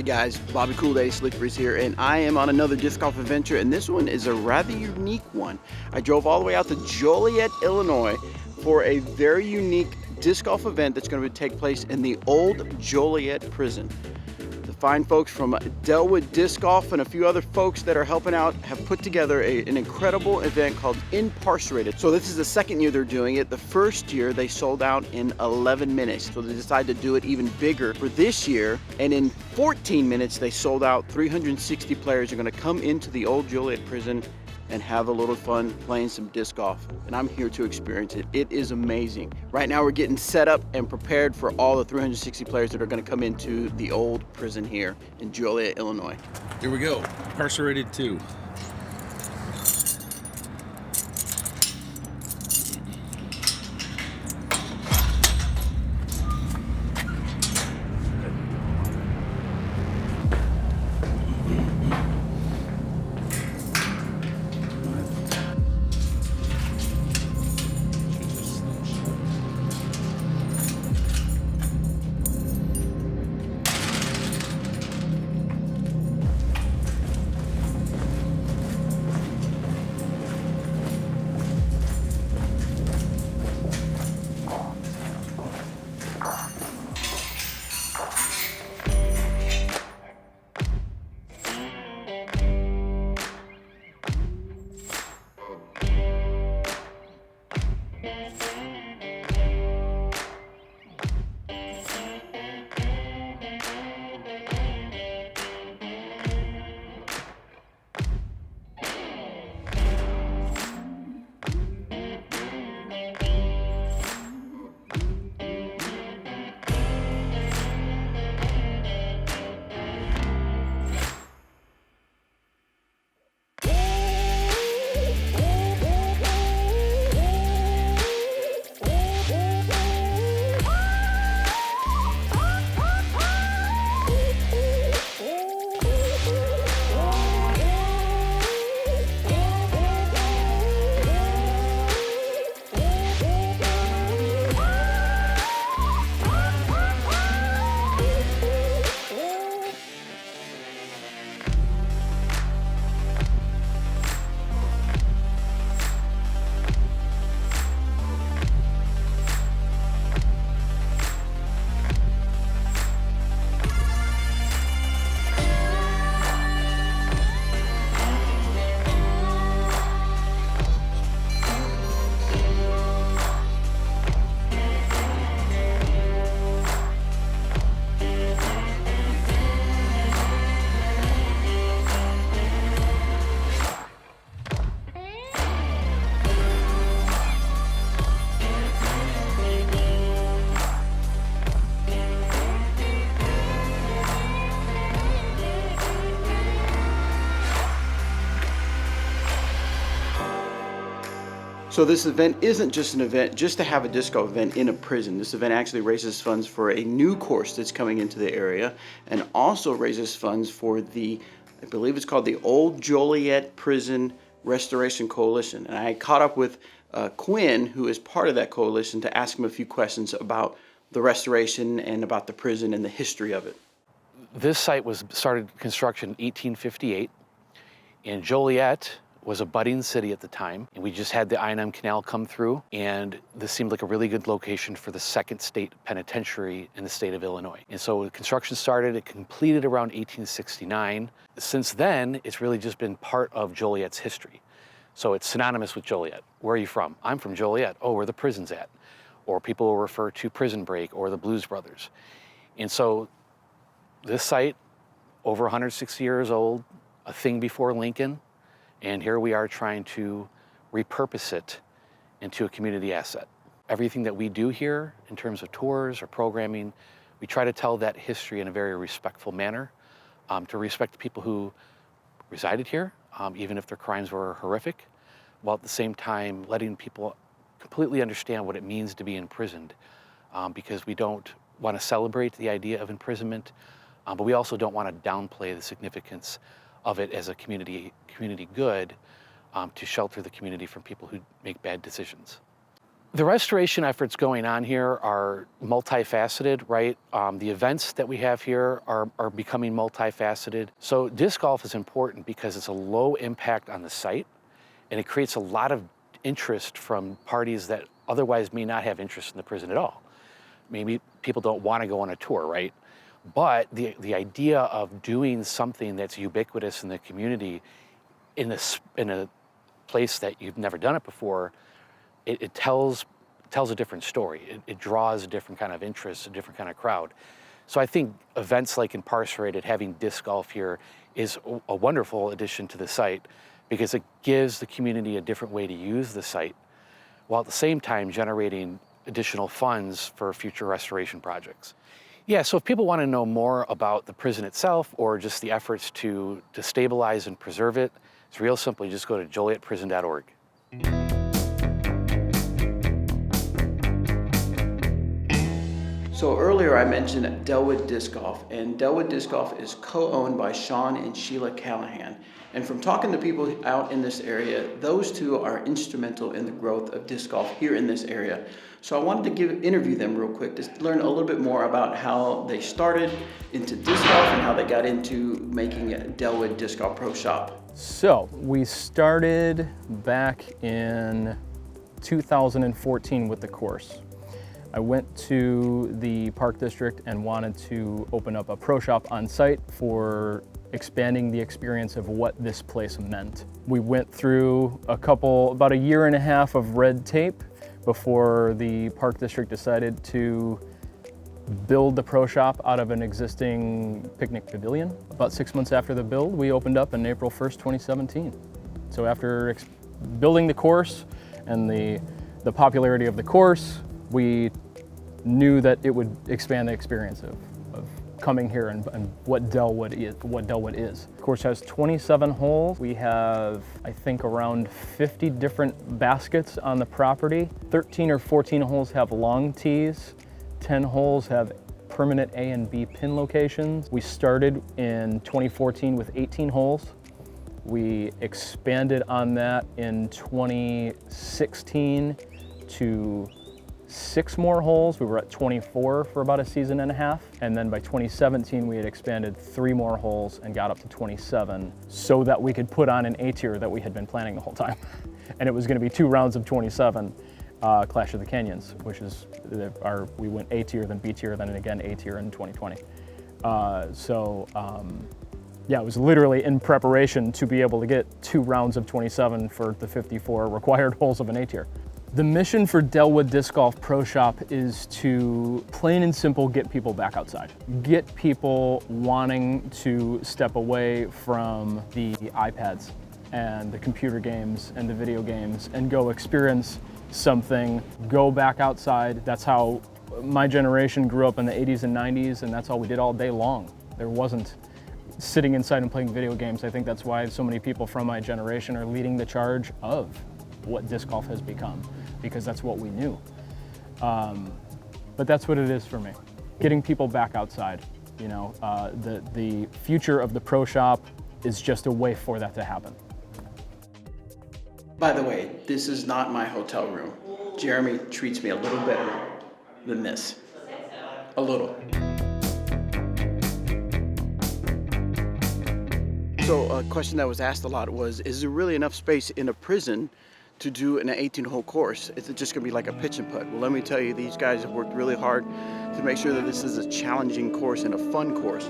Hey guys, Bobby CoolDaddySlickBreeze here, and I am on another disc golf adventure, and this one is a rather unique one. I drove all the way out to Joliet, Illinois for a very unique disc golf event that's going to take place in the Old Joliet Prison. The fine folks from Dellwood Disc Golf and a few other folks that are helping out have put together an incredible event called Inparcerated. So this is the second year they're doing it. The first year they sold out in 11 minutes. So they decided to do it even bigger for this year. And in 14 minutes they sold out. 360 players are going to come into the Old Joliet Prison and have a little fun playing some disc golf. And I'm here to experience it. It is amazing. Right now we're getting set up and prepared for all the 360 players that are gonna come into the old prison here in Joliet, Illinois. Here we go, Inparcerated II. So this event isn't just an event just to have a disc golf event in a prison. This event actually raises funds for a new course that's coming into the area, and also raises funds for the, I believe it's called the Old Joliet Prison Restoration Coalition. And I caught up with Quinn, who is part of that coalition, to ask him a few questions about the restoration and about the prison and the history of it. This site was started construction in 1858, and Joliet was a budding city at the time, and we just had the I-9 Canal come through, and this seemed like a really good location for the second state penitentiary in the state of Illinois. And so construction started, it completed around 1869. Since then, it's really just been part of Joliet's history. So it's synonymous with Joliet. Where are you from? I'm from Joliet. Oh, where the prison's at. Or people will refer to Prison Break or the Blues Brothers. And so this site, over 160 years old, a thing before Lincoln, and here we are trying to repurpose it into a community asset. Everything that we do here in terms of tours or programming, we try to tell that history in a very respectful manner, to respect the people who resided here, even if their crimes were horrific, while at the same time letting people completely understand what it means to be imprisoned, because we don't want to celebrate the idea of imprisonment, but we also don't want to downplay the significance of it as a community good, to shelter the community from people who make bad decisions. The restoration efforts going on here are multifaceted, right? The events that we have here are becoming multifaceted. So disc golf is important because it's a low impact on the site, and it creates a lot of interest from parties that otherwise may not have interest in the prison at all. Maybe people don't want to go on a tour, right? But the idea of doing something that's ubiquitous in the community in a place that you've never done it before, it tells a different story. It draws a different kind of interest, a different kind of crowd. So I think events like Inparcerated, having disc golf here, is a wonderful addition to the site because it gives the community a different way to use the site, while at the same time generating additional funds for future restoration projects. Yeah, so if people want to know more about the prison itself or just the efforts to stabilize and preserve it, it's real simple. You just go to jolietprison.org. So earlier I mentioned Dellwood Disc Golf, and Dellwood Disc Golf is co-owned by Sean and Sheila Callahan. And from talking to people out in this area, those two are instrumental in the growth of disc golf here in this area. So I wanted to interview them real quick to learn a little bit more about how they started into disc golf and how they got into making a Dellwood Disc Golf Pro Shop. So we started back in 2014 with the course. I went to the Park District and wanted to open up a pro shop on site for expanding the experience of what this place meant. We went through about a year and a half of red tape before the Park District decided to build the pro shop out of an existing picnic pavilion. About 6 months after the build, we opened up on April 1st, 2017. So after building the course and the popularity of the course, we knew that it would expand the experience of coming here and what Dellwood is. The course has 27 holes. We have, I think, around 50 different baskets on the property. 13 or 14 holes have long tees. 10 holes have permanent A and B pin locations. We started in 2014 with 18 holes. We expanded on that in 2016 to 6 more holes. We were at 24 for about a season and a half. And then by 2017, we had expanded 3 more holes and got up to 27 so that we could put on an A tier that we had been planning the whole time. And it was going to be 2 rounds of 27 Clash of the Canyons, which is we went A tier, then B tier, then again A tier in 2020. Yeah, it was literally in preparation to be able to get 2 rounds of 27 for the 54 required holes of an A tier. The mission for Dellwood Disc Golf Pro Shop is to, plain and simple, get people back outside. Get people wanting to step away from the iPads and the computer games and the video games and go experience something, go back outside. That's how my generation grew up in the 80s and 90s, and that's all we did all day long. There wasn't sitting inside and playing video games. I think that's why so many people from my generation are leading the charge of what disc golf has become, because that's what we knew. But that's what it is for me, getting people back outside. You know, the future of the pro shop is just a way for that to happen. By the way, this is not my hotel room. Jeremy treats me a little better than this. A little. So a question that was asked a lot was, is there really enough space in a prison to do an 18-hole course? Is it just gonna be like a pitch and putt? Well, let me tell you, these guys have worked really hard to make sure that this is a challenging course and a fun course.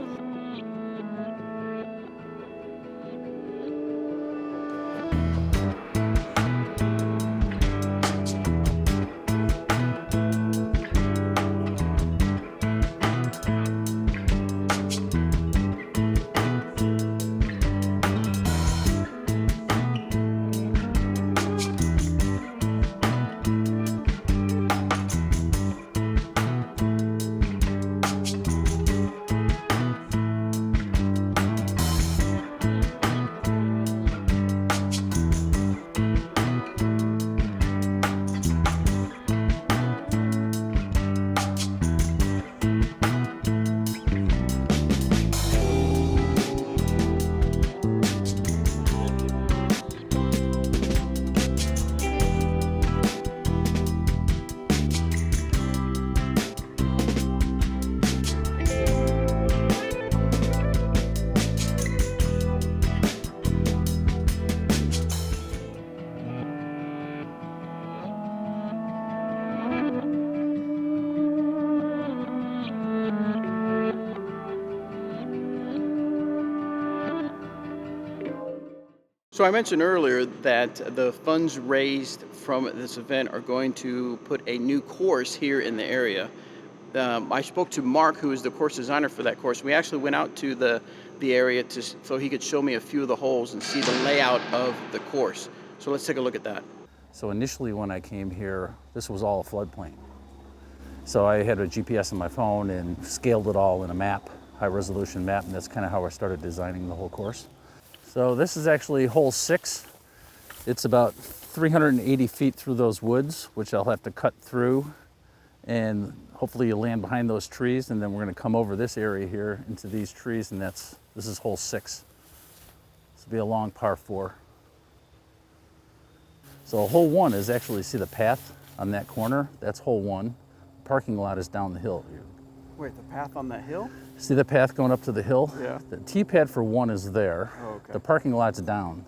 So I mentioned earlier that the funds raised from this event are going to put a new course here in the area. I spoke to Mark, who is the course designer for that course. We actually went out to the area so he could show me a few of the holes and see the layout of the course. So let's take a look at that. So initially when I came here, this was all a floodplain. So I had a GPS on my phone and scaled it all in a map, high resolution map, and that's kind of how I started designing the whole course. So this is actually hole 6. It's about 380 feet through those woods, which I'll have to cut through, and hopefully you land behind those trees, and then we're going to come over this area here into these trees, and this is hole 6. This will be a long par 4. So hole 1 is actually, see the path on that corner? That's hole 1. The parking lot is down the hill here. Wait, the path on that hill? See the path going up to the hill? Yeah. The tee pad for 1 is there. Oh, okay. The parking lot's down.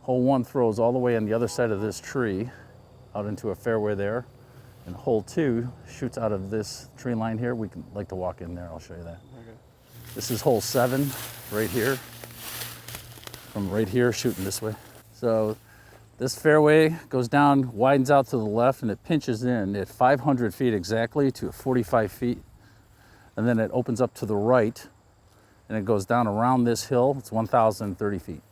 Hole 1 throws all the way on the other side of this tree out into a fairway there. And hole 2 shoots out of this tree line here. We can like to walk in there, I'll show you that. Okay. This is hole 7 right here. From right here shooting this way. So this fairway goes down, widens out to the left, and it pinches in at 500 feet exactly to 45 feet. And then it opens up to the right, and it goes down around this hill. It's 1,030 feet.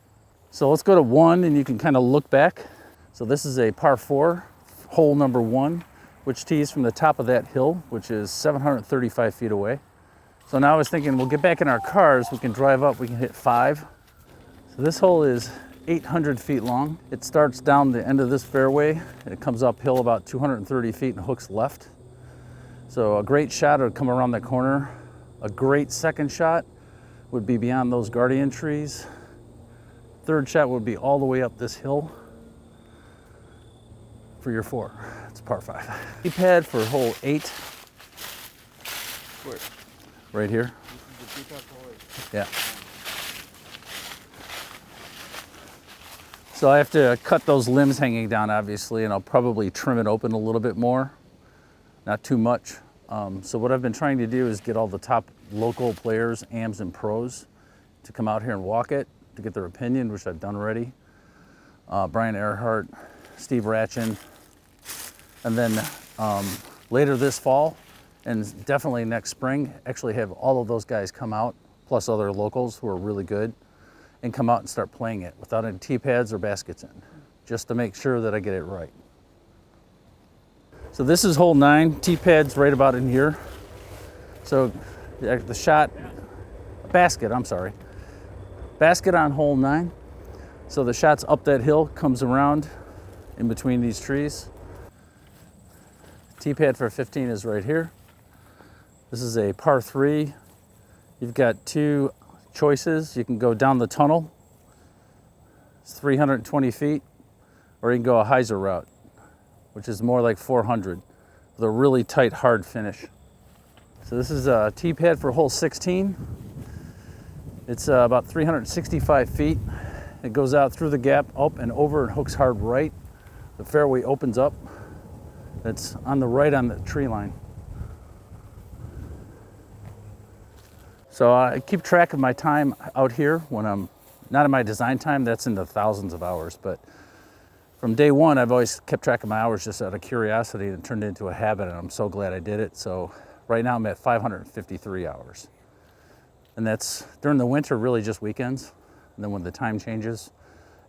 So let's go to 1, and you can kind of look back. So this is a par 4, hole number 1, which tees from the top of that hill, which is 735 feet away. So now I was thinking, we'll get back in our cars, we can drive up, we can hit 5. So this hole is 800 feet long. It starts down the end of this fairway, and it comes uphill about 230 feet and hooks left. So a great shot would come around that corner. A great second shot would be beyond those guardian trees. Third shot would be all the way up this hill for your 4. It's par 5. Tee pad for hole 8. Where? Right here. This is the tee pad for hole 8. Yeah. So I have to cut those limbs hanging down, obviously, and I'll probably trim it open a little bit more. Not too much. So what I've been trying to do is get all the top local players, AMs and pros, to come out here and walk it, to get their opinion, which I've done already. Brian Earhart, Steve Ratchin, and then later this fall, and definitely next spring, actually have all of those guys come out, plus other locals who are really good, and come out and start playing it without any tee pads or baskets in, just to make sure that I get it right. So this is hole 9, tee pads right about in here. So the shot, basket on hole 9. So the shot's up that hill, comes around in between these trees. Tee pad for 15 is right here. This is a par 3. You've got 2 choices. You can go down the tunnel, it's 320 feet, or you can go a hyzer route, which is more like 400 with a really tight, hard finish. So this is a tee pad for hole 16. It's about 365 feet. It goes out through the gap, up and over, and hooks hard right. The fairway opens up. It's on the right on the tree line. So I keep track of my time out here when I'm not in my design time. That's in the thousands of hours, but from day one, I've always kept track of my hours just out of curiosity, and it turned into a habit, and I'm so glad I did it. So right now I'm at 553 hours. And that's during the winter, really just weekends. And then when the time changes,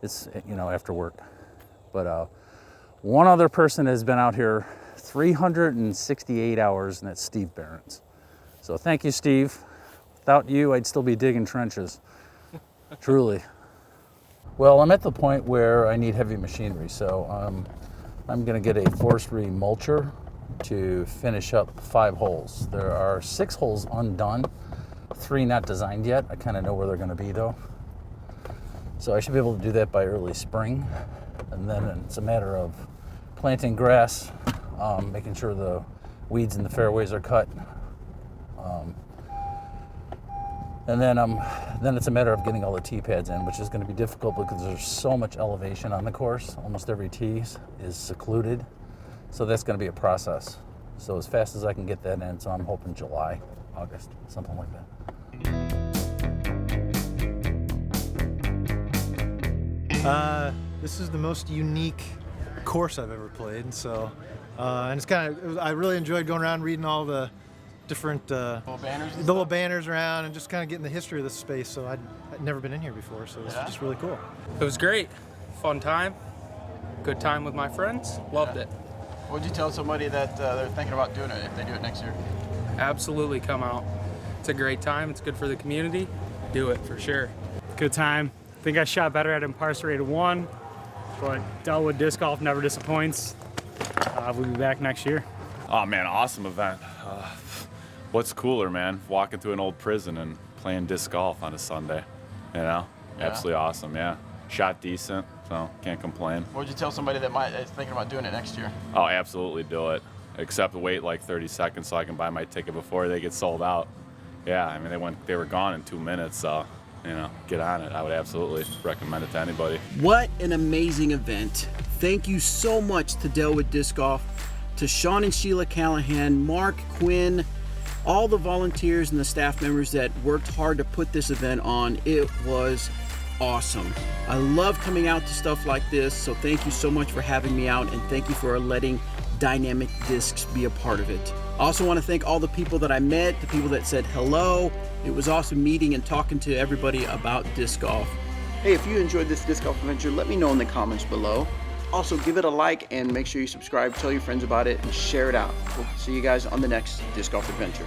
it's, after work. But one other person has been out here 368 hours, and that's Steve Behrens. So thank you, Steve. Without you, I'd still be digging trenches, truly. Well, I'm at the point where I need heavy machinery, so I'm gonna get a forestry mulcher to finish up 5 holes. There are 6 holes undone, 3 not designed yet. I kind of know where they're gonna be though. So I should be able to do that by early spring. And then it's a matter of planting grass, making sure the weeds in the fairways are cut. And then it's a matter of getting all the tee pads in, which is going to be difficult because there's so much elevation on the course. Almost every tee is secluded. So that's going to be a process. So as fast as I can get that in, so I'm hoping July, August, something like that. This is the most unique course I've ever played, and so and it's kind of, I really enjoyed going around reading all the different little banners around and just kind of getting the history of this space. So I'd never been in here before, so it's just really cool. It was great, fun time, good time with my friends, loved it. Would you tell somebody that they're thinking about doing it if they do it next year? Absolutely come out. It's a great time, it's good for the community, do it for sure. Good time. I think I shot better at Inparcerated I, but Dellwood Disc Golf never disappoints. We'll be back next year. Oh man, awesome event. What's cooler, man? Walking through an old prison and playing disc golf on a Sunday. You know? Yeah. Absolutely awesome, yeah. Shot decent, so can't complain. What would you tell somebody that is thinking about doing it next year? Oh, absolutely do it. Except wait like 30 seconds so I can buy my ticket before they get sold out. Yeah, I mean they were gone in 2 minutes, so you know, get on it. I would absolutely recommend it to anybody. What an amazing event. Thank you so much to Dellwood Disc Golf, to Sean and Sheila Callahan, Mark, Quinn, all the volunteers and the staff members that worked hard to put this event on. It was awesome. I love coming out to stuff like this, so thank you so much for having me out, and thank you for letting Dynamic Discs be a part of it. I also want to thank all the people that I met, the people that said hello. It was awesome meeting and talking to everybody about disc golf. Hey, if you enjoyed this disc golf adventure, let me know in the comments below. Also, give it a like and make sure you subscribe, tell your friends about it, and share it out. We'll see you guys on the next disc golf adventure.